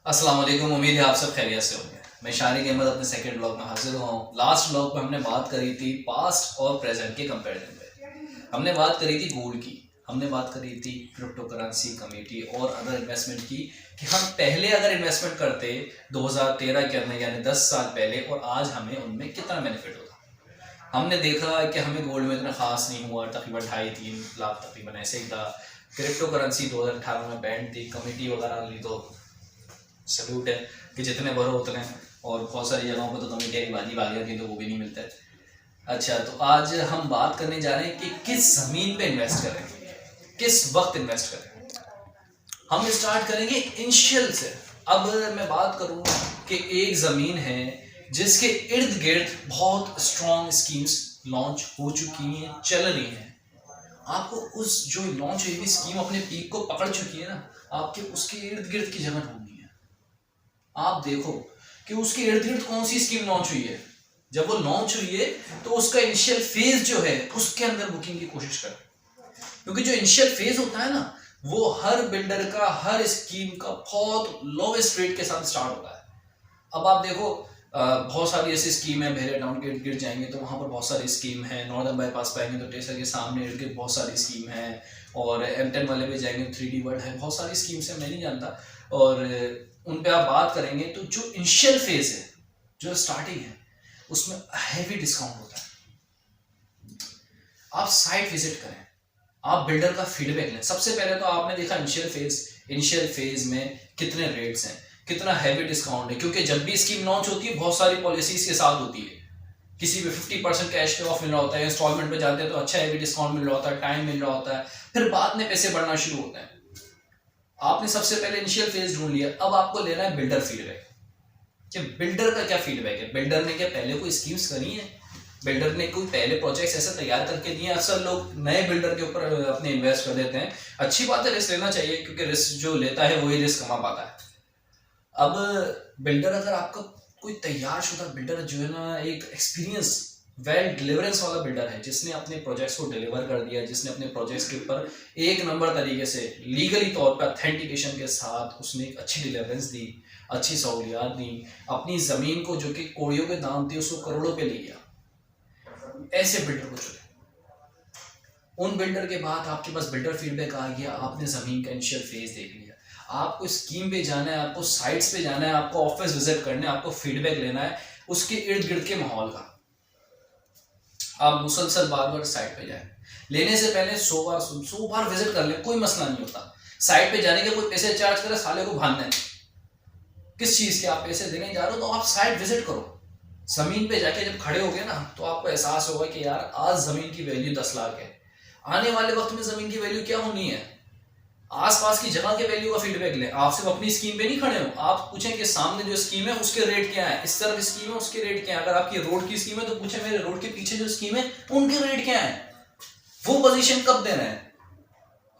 अस्सलाम वालेकुम। उम्मीद है आप सब खैरियत से होंगे। मैं शारिक अहमद अपने सेकंड ब्लॉग में हाजिर हुआ हूँ। लास्ट ब्लॉग में हमने बात करी थी पास्ट और प्रेजेंट के कंपैरिजन पे। हमने बात करी थी गोल्ड की, हमने बात करी थी क्रिप्टो करेंसी, कम्युनिटी और अदर इन्वेस्टमेंट की कि हम पहले अगर इन्वेस्टमेंट करते 2013 के अंदर यानी 10 साल पहले और आज हमें उनमें कितना बेनिफिट होता। हमने देखा कि हमें गोल्ड में इतना खास नहीं हुआ, तकरीबन 2.5-3 लाख तकरीबन ऐसे ही था। क्रिप्टो करेंसी 2018 में बैंड थी, कमेटी वगैरह ली तो सल्यूट है कि जितने भरो उतने, और बहुत सारी जगहों पर तो कमेटियाँ की बाजी भाग जाती है तो वो भी नहीं मिलता है। अच्छा, तो आज हम बात करने जा रहे हैं कि किस ज़मीन पे इन्वेस्ट करें, किस वक्त इन्वेस्ट करें। हम स्टार्ट करेंगे इनिशियल से। अब मैं बात करूं कि एक ज़मीन है जिसके इर्द गिर्द बहुत स्ट्रॉन्ग स्कीम्स लॉन्च हो चुकी हैं, चल रही हैं। आपको उस जो लॉन्च हुई हुई स्कीम अपने पीक को पकड़ चुकी है ना, आपके उसके इर्द गिर्द की जगह ढूंढनी है। आप देखो कि उसके इर्द गिर्द कौन सी स्कीम लॉन्च हुई है। जब वो लॉन्च हुई है तो उसका इनिशियल फेज जो है उसके अंदर बुकिंग की कोशिश कर, क्योंकि जो इनिशियल फेज होता है ना वो हर बिल्डर का, हर स्कीम का बहुत लोवेस्ट रेट के साथ स्टार्ट होता है। अब आप देखो बहुत सारी ऐसी स्कीम है, भेरे टाउन के इर्द गिर्द जाएंगे तो वहाँ पर बहुत सारी स्कीम है, नॉर्दर्न बाईपास पे आएंगे तो टेसर के सामने इर्द गिर्द बहुत सारी स्कीम है, और M10 वाले पे जाएंगे तो 3D वर्ल्ड है, बहुत सारी स्कीम्स है, मैं नहीं जानता। और उन पे आप बात करेंगे तो जो इनिशियल फेज है, जो स्टार्टिंग है, उसमें हैवी डिस्काउंट होता है। आप साइट विजिट करें, आप बिल्डर का फीडबैक लें। सबसे पहले तो आपने देखा इनिशियल फेज में कितने रेट्स हैं, कितना हैवी डिस्काउंट है, क्योंकि जब भी स्कीम लॉन्च होती है बहुत सारी पॉलिसीज के साथ होती है। किसी पे 50% कैश पे ऑफ मिल रहा होता है, इंस्टॉलमेंट पे जाते हैं तो अच्छा हैवी डिस्काउंट मिल रहा होता है, टाइम मिल रहा होता है, फिर बाद में पैसे बढ़ना शुरू होते हैं। आपने सबसे पहले इनिशियल फेज ढूंढ लिया, अब आपको लेना है बिल्डर फीडबैक कि बिल्डर का क्या फीडबैक है। बिल्डर ने क्या पहले कोई स्कीम्स करी है, बिल्डर ने कोई पहले प्रोजेक्ट्स ऐसे तैयार करके दिए। अक्सर लोग नए बिल्डर के ऊपर अपने इन्वेस्ट कर देते हैं। अच्छी बात है, रिस्क लेना चाहिए, क्योंकि रिस्क जो लेता है वही रिस्क कमा पाता है। अब बिल्डर, अगर आपका कोई तैयार शुदा बिल्डर जो है ना, एक एक्सपीरियंस वेल डिलीवरेंस वाला बिल्डर है, जिसने अपने प्रोजेक्ट्स को डिलीवर कर दिया, जिसने अपने प्रोजेक्ट्स के ऊपर एक नंबर तरीके से लीगली तौर पर ऑथेंटिकेशन के साथ उसने एक अच्छी डिलीवरेंस दी, अच्छी सहूलियात दी, अपनी ज़मीन को जो कि कौड़ियों के दाम थे उसको करोड़ों पे ले गया, ऐसे बिल्डर को चुने। उन बिल्डर के बाद आपके पास बिल्डर फीडबैक आ गया, आपने ज़मीन का इनिशियल फेज देख लिया, आपको स्कीम पे जाना है, आपको साइट्स पे जाना है, आपको ऑफिस विजिट करना है, आपको फीडबैक लेना है उसके इर्द गिर्द के माहौल का। आप मुसलसल बार बार साइट पे जाए, लेने से पहले 100 बार विजिट कर ले, कोई मसला नहीं होता। साइट पे जाने के कोई पैसे चार्ज करे, साले को भागना है किस चीज़ के, आप पैसे देने जा रहे हो तो आप साइट विजिट करो। जमीन पे जाके जब खड़े हो गए ना तो आपको एहसास होगा कि यार आज जमीन की वैल्यू 10 लाख है, आने वाले वक्त में जमीन की वैल्यू क्या होनी है। आसपास की जगह के वैल्यू का फीडबैक लें। आप सिर्फ अपनी स्कीम पे नहीं खड़े हो, आप पूछें कि सामने जो स्कीम है उसके रेट क्या है, इस तरफ स्कीम है उसके रेट क्या है। अगर आपकी रोड की स्कीम है तो पूछे मेरे रोड के पीछे जो स्कीम है उनके रेट क्या है। वो पोजीशन कब दे रहे हैं,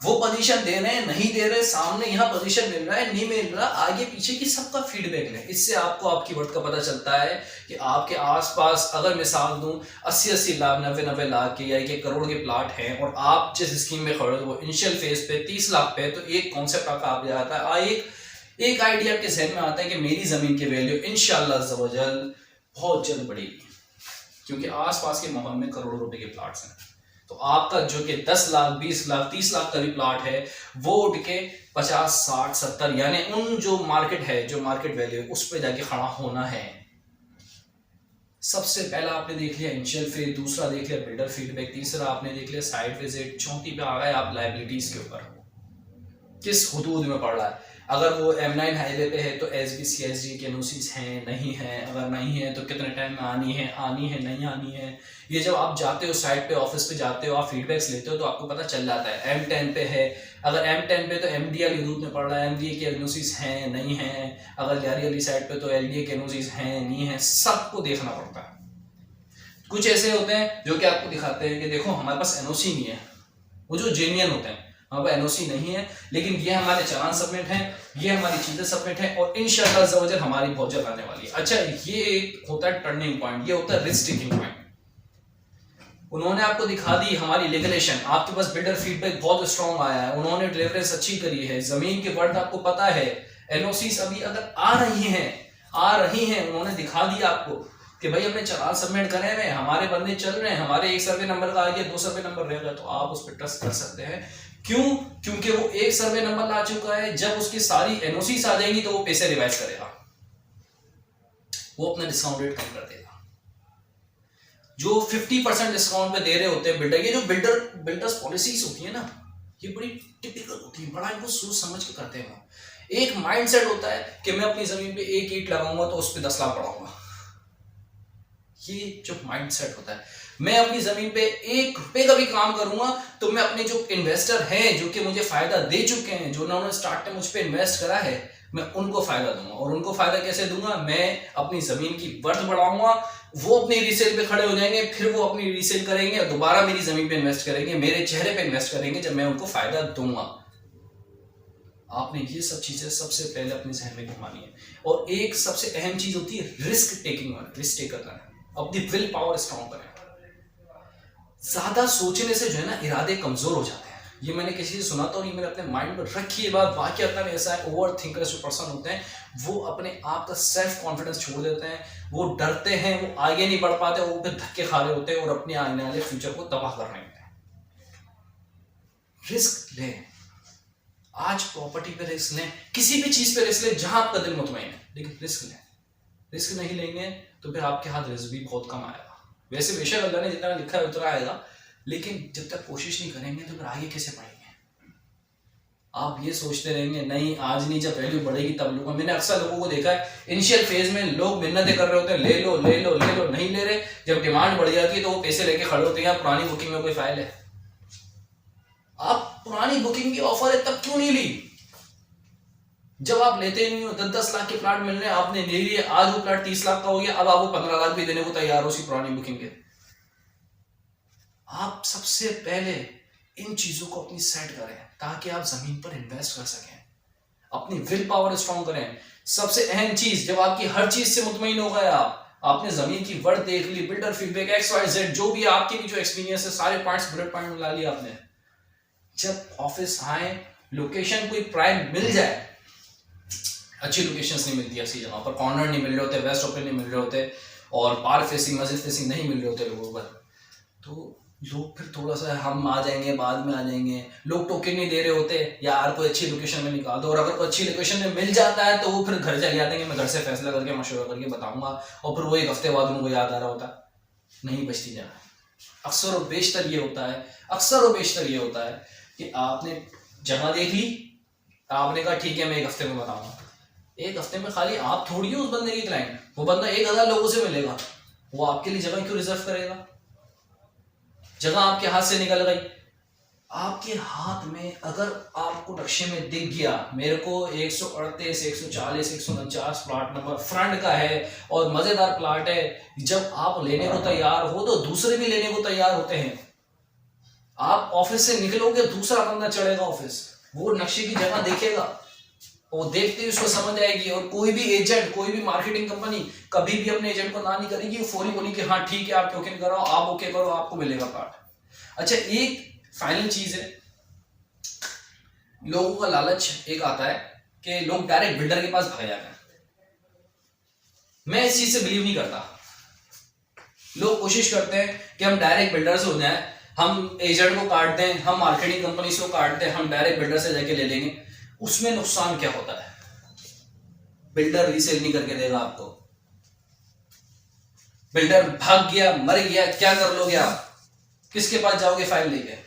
वो पोजीशन दे रहे हैं नहीं दे रहे, सामने यहाँ पोजीशन मिल रहा है नहीं मिल रहा, आगे पीछे की सबका फीडबैक लें। इससे आपको आपकी वर्थ का पता चलता है कि आपके आसपास, अगर मिसाल दूं 80-80 लाख 90-90 लाख के या 1 करोड़ के प्लाट हैं और आप जिस स्कीम में खड़े हो वो इनिशियल फेज पे 30 लाख पे, तो एक कॉन्सेप्ट आपका आ जाता है, एक आइडिया आपके जहन में आता है कि मेरी जमीन की वैल्यू इंशाल्लाह अज़्ज़ व जल बहुत जल्द बढ़ेगी, क्योंकि आसपास के माहौल में करोड़ों रुपए के प्लाट्स हैं। तो आपका जो कि 10 लाख 20 लाख 30 लाख का भी प्लाट है वो उठ के 50 60 70 यानी उन जो मार्केट है, जो मार्केट वैल्यू है उस पर जाके खड़ा होना है। सबसे पहला आपने देख लिया इनिशियल फेज, दूसरा देख लिया बिल्डर फीडबैक, तीसरा आपने देख लिया साइट विजिट, चौथी पे आ गए आप लायबिलिटीज के ऊपर, किस हुदूद में पड़ रहा है। अगर वो M9 हाईवे पे है तो SBCSD के एनओसीज हैं नहीं है, अगर नहीं है तो कितने टाइम में आनी है नहीं आनी है। ये जब आप जाते हो साइट पे, ऑफिस पे जाते हो, आप फीडबैक्स लेते हो तो आपको पता चल जाता है। M10 पे है, अगर M10 पे तो MDA हुदूद में पड़ रहा है, MDA के एनओसीज हैं नहीं है, अगर जारी वाली साइट पे तो LDA के एनओसीज हैं नहीं है, सबको देखना पड़ता है। कुछ ऐसे होते हैं जो कि आपको दिखाते हैं कि देखो हमारे पास एनओसी नहीं है, वो जो जेन्युइन होते हैं, हमारे पास एनओसी नहीं है लेकिन ये हमारे चालान सबमिट हैं, ये हमारी चीजें सबमिट हैं और इंशाल्लाह अज़्ज़ व जल हमारी बहुत जल्द आने वाली है। अच्छा, ये एक होता है टर्निंग पॉइंट, ये होता है रिस्क टेकिंग पॉइंट। उन्होंने आपको दिखा दी हमारी लेगिलेशन, आपके पास बिल्डर फीडबैक बहुत स्ट्रॉन्ग आया है, उन्होंने डिलीवरेंस अच्छी करी है, जमीन की वर्थ आपको पता है, एनओसीज अभी अगर आ रही हैं, उन्होंने दिखा दिया आपको कि भाई हमने चालान सबमिट करे हैं, हमारे बंदे चल रहे हैं, हमारे 1 सर्वे नंबर का आ गया, 2 सर्वे नंबर रहेगा, तो आप उस पर ट्रस्ट कर सकते हैं। क्यों? क्योंकि वो 1 सर्वे नंबर ला चुका है। जब उसकी सारी एनओसीज आ जाएंगी तो वो पैसे रिवाइज करेगा, वो अपना डिस्काउंट रेट कम कर देगा। जो 50% डिस्काउंट पे दे रहे होते हैं बिल्डर, ये जो बिल्डर्स पॉलिसीज होती है ना, ये बड़ी टिपिकल होती है, बड़ा इनको सोच समझ के करते हैं। एक माइंडसेट होता है कि मैं अपनी जमीन पे 1 ईंट लगाऊंगा तो उस पर 10 लाख बढ़ाऊंगा। ये जो माइंडसेट होता है, मैं अपनी जमीन पे 1 रुपए का भी काम करूंगा तो मैं अपने जो इन्वेस्टर हैं, जो कि मुझे फायदा दे चुके हैं, जो उन्होंने स्टार्ट में मुझ पे इन्वेस्ट करा है, मैं उनको फायदा दूंगा। और उनको फायदा कैसे दूंगा? मैं अपनी जमीन की वर्थ बढ़ाऊंगा, वो अपनी रीसेल पे खड़े हो जाएंगे, फिर वो अपनी रीसेल करेंगे और दोबारा मेरी जमीन पे इन्वेस्ट करेंगे, मेरे चेहरे पे इन्वेस्ट करेंगे जब मैं उनको फायदा दूंगा। आपने ये सब चीजें सबसे पहले अपने जहन में घुमानी है। और एक सबसे अहम चीज होती है रिस्क टेकिंग, रिस्क टेकर करना, अपनी विल पावर स्ट्रॉन्ग करें। ज्यादा सोचने से जो है ना, इरादे कमजोर हो जाते हैं। ये मैंने किसी से सुना था और ये मैंने अपने माइंड में रखी है बात। वाकई में ऐसा है, ओवर थिंकर्स जो पर्सन होते हैं वो अपने आप का सेल्फ कॉन्फिडेंस छोड़ देते हैं, वो डरते हैं, वो आगे नहीं बढ़ पाते, वो फिर धक्के खा रहे होते हैं और अपने आने वाले फ्यूचर को तबाह कर रहे होते हैं। रिस्क लें, आज प्रॉपर्टी पे रिस्क लें, किसी भी चीज पे रिस्क लें जहां आपका दिल मुतमईन है, लेकिन रिस्क लें। रिस्क नहीं लेंगे तो फिर आपके हाथ रिस्क भी बहुत कम आएगा। वैसे बेशक अल्लाह ने जितना लिखा है उतना आएगा, लेकिन जब तक कोशिश नहीं करेंगे तो फिर आगे कैसे बढ़ेंगे? आप ये सोचते रहेंगे नहीं आज नहीं, जब वैल्यू बढ़ेगी तब लूंगा। मैंने अक्सर लोगों को देखा है, इनिशियल फेज में लोग मिन्नतें कर रहे होते हैं, ले लो ले लो ले लो, नहीं ले रहे। जब डिमांड बढ़ जाती है तो वो पैसे लेके खड़े होते हैं। पुरानी बुकिंग में कोई फाइल है? आप पुरानी बुकिंग की ऑफर है तब क्यों नहीं ली? जब आप लेते नहीं हो, 10-10 लाख के प्लाट मिल रहे हैं, आपने ले लिए, आज वो प्लाट 30 लाख का हो गया, अब आप वो 15 लाख भी देने को तैयार हो उसकी पुरानी बुकिंग के। आप सबसे पहले इन चीजों को अपनी सेट करें ताकि आप जमीन पर इन्वेस्ट कर सकें, अपनी विल पावर स्ट्रॉन्ग करें। सबसे अहम चीज, जब आपकी हर चीज से मुतमईन हो गए, आपने जमीन की वर्थ देख ली, बिल्डर फीडबैक XYZ जो भी आपके भी जो एक्सपीरियंस है, सारे पॉइंट्स बुलेट पॉइंट में ला लिया आपने। जब ऑफिस आए, लोकेशन कोई प्राइम मिल जाए, अच्छी लोकेशंस नहीं मिलती ऐसी जगह पर, कॉर्नर नहीं मिल रहे होते, वेस्ट ओपन नहीं मिल रहे होते, और पार्क फेसिंग, मस्जिद फेसिंग नहीं मिल रहे होते लोगों पर, तो लोग फिर थोड़ा सा हम आ जाएंगे, बाद में आ जाएंगे, लोग टोकन नहीं दे रहे होते, यार कोई अच्छी लोकेशन में निकाल दो। और अगर कोई अच्छी लोकेशन में मिल जाता है तो वो फिर घर चले जाते हैं कि मैं घर से फैसला करके मशवरा करके बताऊंगा, और फिर वो 1 हफ्ते बाद उनको याद आ रहा होता है। नहीं बचती जगह। अक्सर और बेशतर ये होता है कि आपने जगह देख ली, आपने कहा ठीक है मैं 1 हफ्ते में बताऊंगा। 1 हफ्ते में खाली आप थोड़ी हो उस बंदे की क्लाइंट, वो बंदा 1000 लोगों से मिलेगा, वो आपके लिए जगह क्यों रिजर्व करेगा? जगह आपके हाथ से निकल गई। आपके हाथ में अगर आपको नक्शे में दिख गया, मेरे को 138, 140, 149 प्लाट नंबर फ्रंट का है और मजेदार प्लाट है, जब आप लेने को तैयार हो तो दूसरे भी लेने को तैयार होते हैं। आप ऑफिस से निकलोगे, दूसरा बंदा चढ़ेगा ऑफिस, वो नक्शे की जगह देखेगा, वो देखते ही उसको समझ आएगी। और कोई भी एजेंट, कोई भी मार्केटिंग कंपनी कभी भी अपने एजेंट को ना नहीं करेगी, फौरी बोली कि हाँ ठीक है आप टोकन कराओ, आप ओके करो, आपको मिलेगा प्लाट। अच्छा, एक फाइनल चीज है, लोगों का लालच एक आता है कि लोग डायरेक्ट बिल्डर के पास भाग जाते हैं। मैं इस चीज से बिलीव नहीं करता। लोग कोशिश करते हैं कि हम डायरेक्ट बिल्डर से हो जाए, हम एजेंट को काट दें, हम मार्केटिंग कंपनी से काट दें, हम डायरेक्ट बिल्डर से जाके ले लेंगे। उसमें नुकसान क्या होता है? बिल्डर रीसेल नहीं करके देगा आपको, बिल्डर भाग गया, मर गया, क्या कर लोगे आप? किसके पास जाओगे फाइल लेके?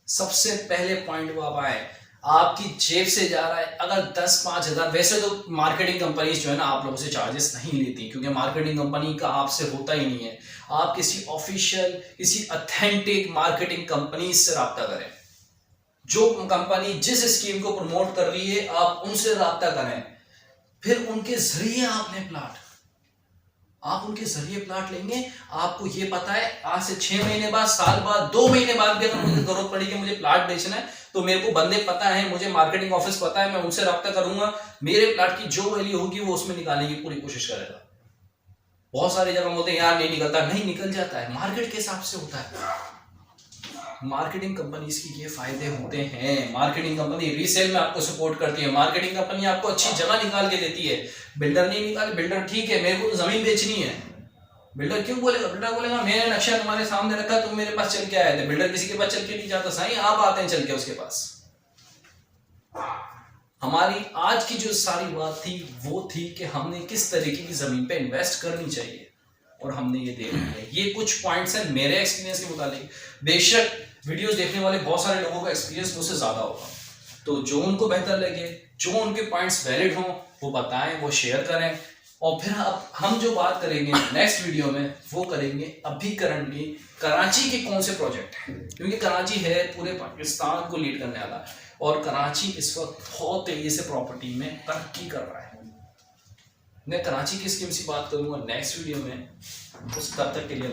सबसे पहले पॉइंट वो आप आए, आपकी जेब से जा रहा है। अगर 10-5 हजार, वैसे तो मार्केटिंग कंपनीज जो है ना आप लोगों से चार्जेस नहीं लेती, क्योंकि मार्केटिंग कंपनी का आपसे होता ही नहीं है। आप किसी ऑफिशियल, किसी ऑथेंटिक मार्केटिंग कंपनी से राब्ता करें। जो कंपनी जिस स्कीम को प्रमोट कर रही है आप उनसे राब्ता करें, फिर उनके जरिए आप उनके जरिए प्लाट लेंगे। आपको ये पता है आज से 6 महीने बाद, साल बाद, 2 महीने बाद भी अगर मुझे जरूरत पड़ी कि मुझे प्लाट बेचना है, तो मेरे को बंदे पता है, मुझे मार्केटिंग ऑफिस पता है, मैं उनसे राब्ता करूंगा, मेरे प्लाट की जो वैल्यू होगी वो उसमें निकालने की पूरी कोशिश करेगा। बहुत सारी जगह बोलते हैं यार नहीं निकलता, नहीं निकल जाता है, मार्केट के हिसाब से होता है। मार्केटिंग कंपनीज की ये फायदे होते हैं। मार्केटिंग कंपनी रीसेल में आपको सपोर्ट करती है, मार्केटिंग कंपनी आपको अच्छी जगह निकाल के देती है। बिल्डर नहीं निकाल, बिल्डर ठीक है मेरे को जमीन बेचनी है, बिल्डर क्यों बोलेगा, बिल्डर बोलेगा मैंने नक्शा तुम्हारे सामने रखा, तुम मेरे पास चल के आए थे। बिल्डर किसी के पास चल के नहीं जाता, साईं आप आते हैं चल के उसके पास। हमारी आज की जो सारी बात थी वो थी कि हमने किस तरीके की जमीन पे इन्वेस्ट करनी चाहिए, और हमने ये देख लिया। ये कुछ पॉइंट्स हैं मेरे एक्सपीरियंस के मुताबिक। बेशक वीडियोस देखने वाले बहुत सारे लोगों का एक्सपीरियंस मुझसे ज्यादा होगा, तो जो उनको बेहतर लगे, जो उनके पॉइंट्स वैलिड हों, वो बताएं, वो शेयर करें। और फिर अब हम जो बात करेंगे नेक्स्ट वीडियो में वो करेंगे अभी करंटली कराची के कौन से प्रोजेक्ट हैं, क्योंकि कराची है पूरे पाकिस्तान को लीड करने वाला, और कराची इस वक्त बहुत तेजी से प्रॉपर्टी में तरक्की कर रहा है। मैं कराची की स्कीम से बात करूंगा नेक्स्ट वीडियो में। उस तब तक के लिए